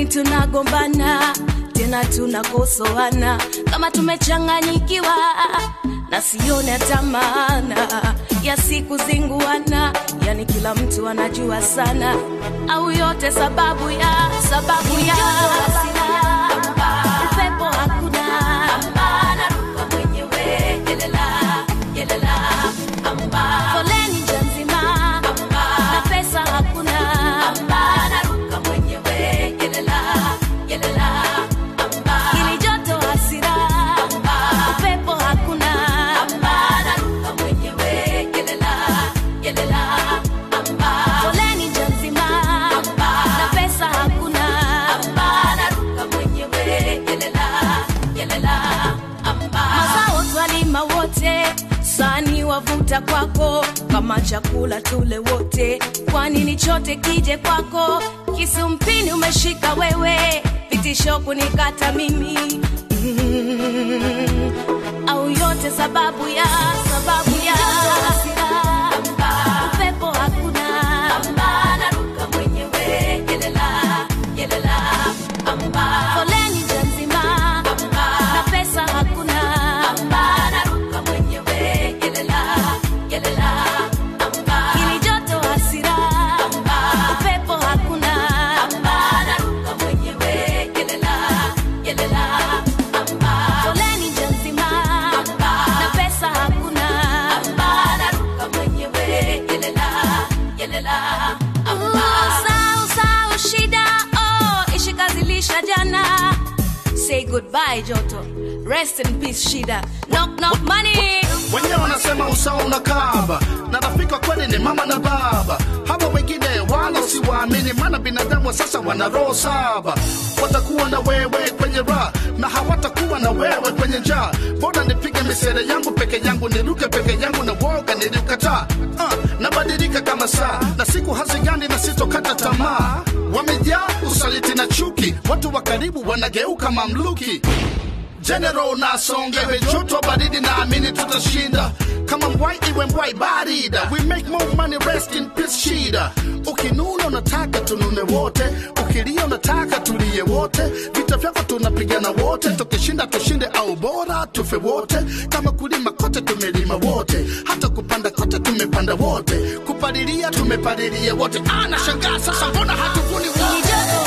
nini tunagombana tena tunakosoana kama tumechanganyikiwa na sione tamana ya siku zinguana, yani kila mtu anajua sana au yote sababu ya upepo hakuna naruka mwenyewe yelela foleni nzima na pesa hakuna naruka mwenyewe yelela ili joto hasira upepo hakuna naruka mwenyewe yelela foleni nzima na pesa hakuna naruka mwenyewe yelela mazao twalima wote sani wavuta kwako kama chakula tule wote, kwani ni chote kije kwako kisumpini umeshika wewe vitisho kunikata mimi au yote sababu ya upepo hakuna naruka mwenyewe yelela foleni nzima na pesa hakuna naruka mwenyewe yelela ili joto hasira upepo hakuna naruka mwenyewe yelela foleni nzima na pesa hakuna naruka mwenyewe yelela sao shida ishikazilisha jana. Say goodbye joto, rest in peace shida, knock money. Wenye wanasema usawa unakaba na rafiki kweli ni mama na baba, hawa wengine wala siwaamini, maana binadamu sasa wana roho saba. Watakuwa na wewe kwenye raha na hawatakuwa na wewe kwenye njaa. Bora nipige misere yangu peke yangu, niruke peke yangu na woga nilikataa. Nabadilika kama saa na siku hazigani na sitokata tamaa. Wamejaa usaliti na chuki, watu wa karibu wanageuka mamluki. General na songewe joto baridi na amini tutashinda. Kama mbwai iwe mbwai barida, we make more money, rest in peace shida. Ukinuna unataka tunune wote, ukilia unataka tulie wote. Vita vyako tunapigana wote, tukishinda tushinde au bora tufe wote. Kama kulima kote tumelima wote, hata kupanda kote tumepanda wote, kupalilia tumepalilia wote. Nashangaa sasa mbona hatuvuni wote.